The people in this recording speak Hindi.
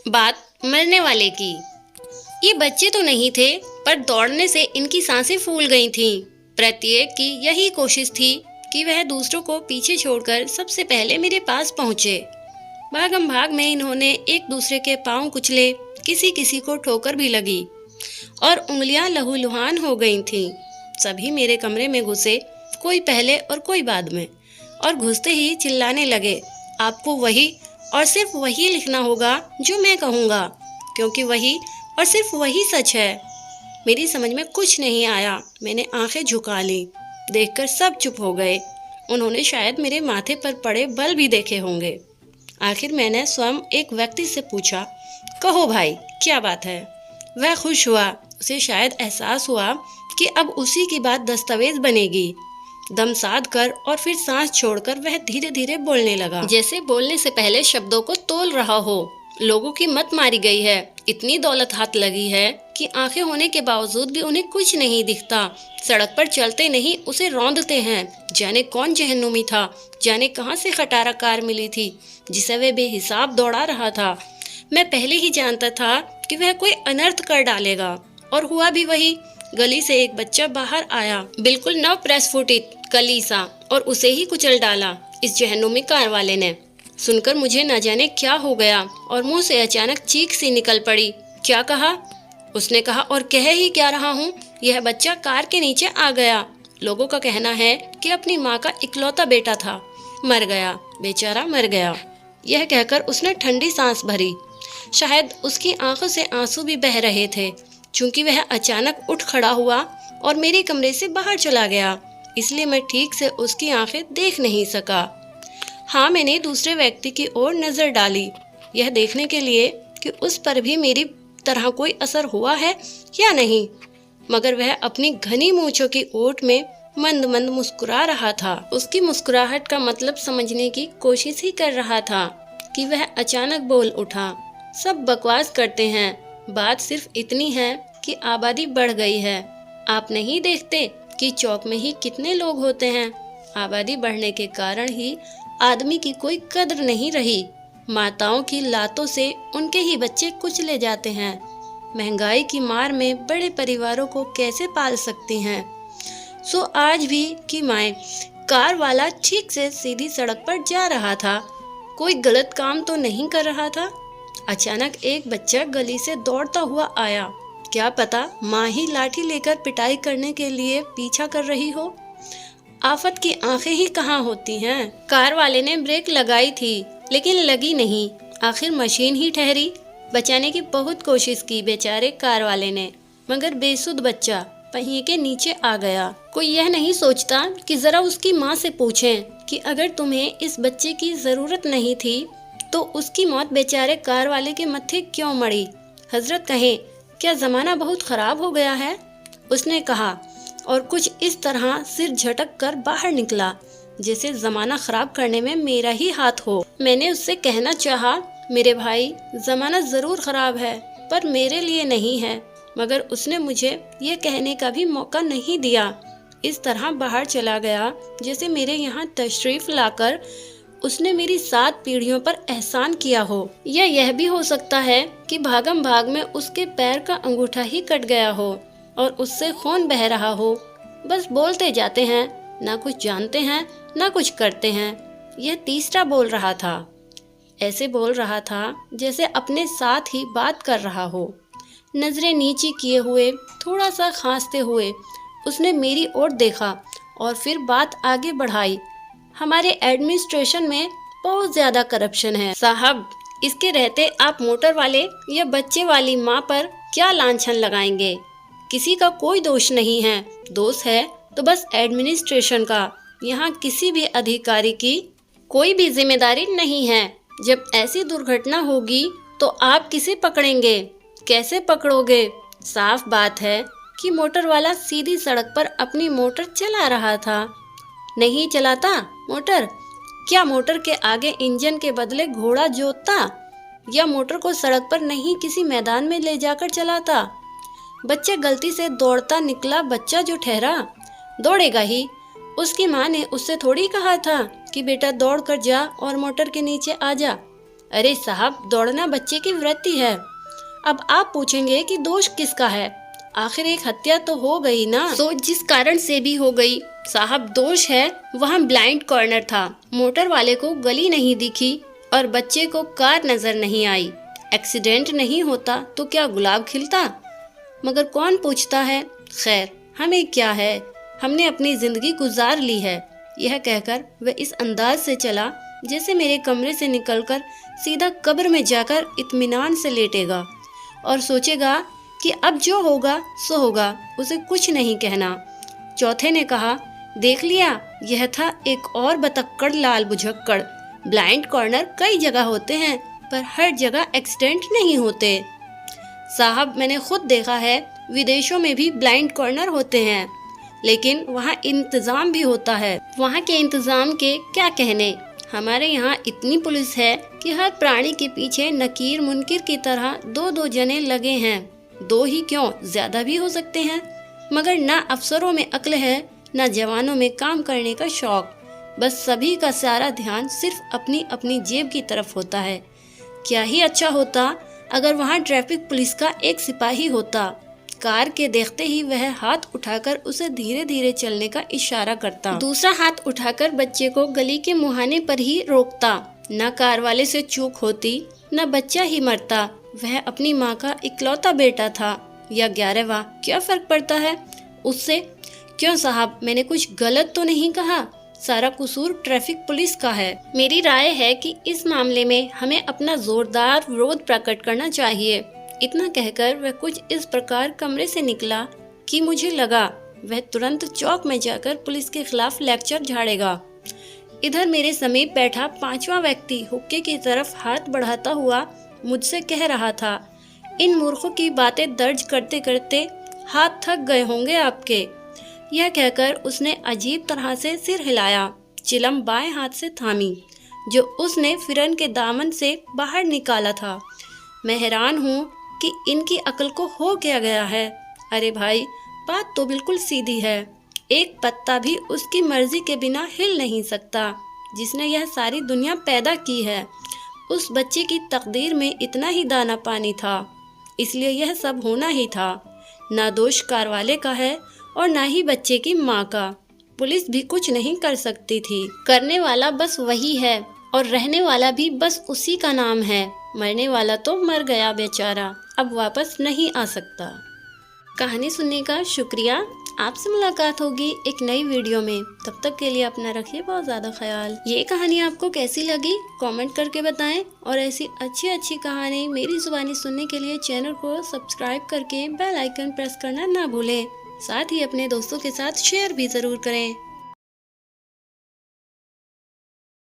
बात मरने वाले की। ये बच्चे तो नहीं थे, पर दौड़ने से इनकी सांसें फूल गई थीं। प्रत्येक की यही कोशिश थी कि वह दूसरों को पीछे छोड़कर सबसे पहले मेरे पास पहुंचे। भागम भाग में इन्होंने एक दूसरे के पांव कुचले, किसी किसी को ठोकर भी लगी और उंगलियां लहूलुहान हो गई थीं। सभी मेरे कमरे में घुसे, कोई पहले और कोई बाद में, और घुसते ही चिल्लाने लगे, आपको वही और सिर्फ वही लिखना होगा जो मैं कहूँगा, क्योंकि वही और सिर्फ वही सच है। मेरी समझ में कुछ नहीं आया। मैंने आंखें झुका ली। देखकर सब चुप हो गए। उन्होंने शायद मेरे माथे पर पड़े बल भी देखे होंगे। आखिर मैंने स्वयं एक व्यक्ति से पूछा, कहो भाई, क्या बात है? वह खुश हुआ। उसे शायद एहसास हुआ कि अब उसी की बात दस्तावेज बनेगी। दम साध कर और फिर सांस छोड़कर वह धीरे धीरे बोलने लगा, जैसे बोलने से पहले शब्दों को तोल रहा हो। लोगों की मत मारी गई है, इतनी दौलत हाथ लगी है कि आंखें होने के बावजूद भी उन्हें कुछ नहीं दिखता। सड़क पर चलते नहीं उसे रौंदते हैं। जाने कौन जहन्नुमी था, जाने कहां से खटारा कार मिली थी जिसे वह बेहिसाब दौड़ा रहा था। मैं पहले ही जानता था कि वह कोई अनर्थ कर डालेगा, और हुआ भी वही। गली से एक बच्चा बाहर आया, बिल्कुल नव प्रेस फुटित कलीसा, और उसे ही कुचल डाला इस जहन्नुमी कार वाले ने। सुनकर मुझे न जाने क्या हो गया और मुंह से अचानक चीख सी निकल पड़ी। क्या कहा? उसने कहा, और कह ही क्या रहा हूँ, यह बच्चा कार के नीचे आ गया। लोगों का कहना है कि अपनी माँ का इकलौता बेटा था, मर गया, बेचारा मर गया। यह कहकर उसने ठंडी सांस भरी। शायद उसकी आंखों से आंसू भी बह रहे थे। चूंकि वह अचानक उठ खड़ा हुआ और मेरे कमरे से बाहर चला गया, इसलिए मैं ठीक से उसकी आंखें देख नहीं सका। हाँ, मैंने दूसरे व्यक्ति की ओर नजर डाली, यह देखने के लिए कि उस पर भी मेरी तरह कोई असर हुआ है या नहीं, मगर वह अपनी घनी मूंछों की ओट में मंद मंद मुस्कुरा रहा था। उसकी मुस्कुराहट का मतलब समझने की कोशिश ही कर रहा था कि वह अचानक बोल उठा, सब बकवास करते हैं, बात सिर्फ इतनी है कि आबादी बढ़ गई है। आप नहीं देखते कि चौक में ही कितने लोग होते हैं? आबादी बढ़ने के कारण ही आदमी की कोई कद्र नहीं रही। माताओं की लातों से उनके ही बच्चे कुचले जाते हैं। महंगाई की मार में बड़े परिवारों को कैसे पाल सकती हैं? सो आज भी की माएँ। कार वाला ठीक से सीधी सड़क पर जा रहा था, कोई गलत काम तो नहीं कर रहा था। अचानक एक बच्चा गली से दौड़ता हुआ आया। क्या पता माँ ही लाठी लेकर पिटाई करने के लिए पीछा कर रही हो। आफत की आंखें ही कहाँ होती हैं। कार वाले ने ब्रेक लगाई थी, लेकिन लगी नहीं। आखिर मशीन ही ठहरी। बचाने की बहुत कोशिश की बेचारे कार वाले ने, मगर बेसुध बच्चा पहिए के नीचे आ गया। कोई यह नहीं सोचता कि जरा उसकी माँ से पूछें कि अगर तुम्हें इस बच्चे की जरूरत नहीं थी तो उसकी मौत बेचारे कार वाले के मत्थे क्यों मड़ी। हजरत कहें, क्या जमाना बहुत खराब हो गया है? उसने कहा, और कुछ इस तरह सिर झटक कर बाहर निकला, जैसे जमाना खराब करने में मेरा ही हाथ हो। मैंने उससे कहना चाहा, मेरे भाई, जमाना जरूर खराब है, पर मेरे लिए नहीं है, मगर उसने मुझे ये कहने का भी मौका नहीं दिया। इस तरह बाहर चला गया जैसे मेरे यहाँ तशरीफ लाकर उसने मेरी 7 पीढ़ियों पर एहसान किया हो। या यह भी हो सकता है कि भागम भाग में उसके पैर का अंगूठा ही कट गया हो और उससे खून बह रहा हो। बस बोलते जाते हैं, ना कुछ जानते हैं ना कुछ करते हैं। यह तीसरा बोल रहा था। ऐसे बोल रहा था जैसे अपने साथ ही बात कर रहा हो। नजरें नीची किए हुए, थोड़ा सा खांसते हुए उसने मेरी ओर देखा और फिर बात आगे बढ़ाई। हमारे एडमिनिस्ट्रेशन में बहुत ज्यादा करप्शन है साहब। इसके रहते आप मोटर वाले या बच्चे वाली माँ पर क्या लांछन लगाएंगे? किसी का कोई दोष नहीं है। दोष है तो बस एडमिनिस्ट्रेशन का। यहाँ किसी भी अधिकारी की कोई भी जिम्मेदारी नहीं है। जब ऐसी दुर्घटना होगी तो आप किसे पकड़ेंगे? कैसे पकड़ोगे? साफ बात है कि मोटर वाला सीधी सड़क पर अपनी मोटर चला रहा था। नहीं चलाता मोटर? क्या मोटर के आगे इंजन के बदले घोड़ा जोतता? या मोटर को सड़क पर नहीं किसी मैदान में ले जाकर चलाता? बच्चा गलती से दौड़ता निकला, बच्चा जो ठहरा दौड़ेगा ही। उसकी माँ ने उससे थोड़ी कहा था कि बेटा दौड़ कर जा और मोटर के नीचे आ जा। अरे साहब, दौड़ना बच्चे की वृत्ति है। अब आप पूछेंगे कि दोष किसका है? आखिर एक हत्या तो हो गई ना। तो जिस कारण से भी हो गई साहब, दोष है वहाँ ब्लाइंड कॉर्नर था। मोटर वाले को गली नहीं दिखी और बच्चे को कार नजर नहीं आई। एक्सीडेंट नहीं होता तो क्या गुलाब खिलता? मगर कौन पूछता है। खैर, हमें क्या है, हमने अपनी जिंदगी गुजार ली है। यह कहकर वह इस अंदाज से चला जैसे मेरे कमरे से निकलकर सीधा कब्र में जाकर इत्मीनान से लेटेगा और सोचेगा कि अब जो होगा सो होगा, उसे कुछ नहीं कहना। चौथे ने कहा, देख लिया, यह था एक और बतक्कड़ लाल बुझक्कड़। ब्लाइंड कॉर्नर कई जगह होते हैं पर हर जगह एक्सीडेंट नहीं होते। साहब, मैंने खुद देखा है, विदेशों में भी ब्लाइंड कॉर्नर होते हैं, लेकिन वहाँ इंतजाम भी होता है। वहाँ के इंतजाम के क्या कहने। हमारे यहाँ इतनी पुलिस है कि हर प्राणी के पीछे नकीर मुनकिर की तरह दो दो जने लगे हैं। दो ही क्यों, ज्यादा भी हो सकते हैं। मगर ना अफसरों में अक्ल है, ना जवानों में काम करने का शौक। बस सभी का सारा ध्यान सिर्फ अपनी अपनी जेब की तरफ होता है। क्या ही अच्छा होता अगर वहाँ ट्रैफिक पुलिस का एक सिपाही होता। कार के देखते ही वह हाथ उठाकर उसे धीरे धीरे चलने का इशारा करता, दूसरा हाथ उठाकर बच्चे को गली के मुहाने पर ही रोकता। न कार वाले से चूक होती, न बच्चा ही मरता। वह अपनी माँ का इकलौता बेटा था या 11वां, क्या फर्क पड़ता है उससे। क्यों साहब, मैंने कुछ गलत तो नहीं कहा? सारा कसूर ट्रैफिक पुलिस का है। मेरी राय है कि इस मामले में हमें अपना जोरदार विरोध प्रकट करना चाहिए। इतना कहकर वह कुछ इस प्रकार कमरे से निकला कि मुझे लगा वह तुरंत चौक में जाकर पुलिस के खिलाफ लेक्चर झाड़ेगा। इधर मेरे समीप बैठा 5वां व्यक्ति हुक्के की तरफ हाथ बढ़ाता हुआ मुझसे कह रहा था, इन मूर्खों की बातें दर्ज करते करते हाथ थक गए होंगे आपके। यह कहकर उसने अजीब तरह से सिर हिलाया। चिलम बाएं हाथ से थामी, जो उसने फिरन के दामन से बाहर निकाला था। मैं हैरान हूँ कि इनकी अक्ल को हो क्या गया है। अरे भाई, बात तो बिल्कुल सीधी है। एक पत्ता भी उसकी मर्जी के बिना हिल नहीं सकता, जिसने यह सारी दुनिया पैदा की है। उस बच्चे की तकदीर में इतना ही दाना पानी था, इसलिए यह सब होना ही था। ना दोष कार वाले का है और ना ही बच्चे की माँ का। पुलिस भी कुछ नहीं कर सकती थी। करने वाला बस वही है और रहने वाला भी बस उसी का नाम है। मरने वाला तो मर गया बेचारा, अब वापस नहीं आ सकता। कहानी सुनने का शुक्रिया। आपसे मुलाकात होगी एक नई वीडियो में। तब तक के लिए अपना रखिए बहुत ज़्यादा ख्याल। ये कहानी आपको कैसी लगी कमेंट करके बताएं और ऐसी अच्छी अच्छी कहानी मेरी ज़ुबानी सुनने के लिए चैनल को सब्सक्राइब करके बेल आइकन प्रेस करना ना भूलें। साथ ही अपने दोस्तों के साथ शेयर भी ज़रूर करें।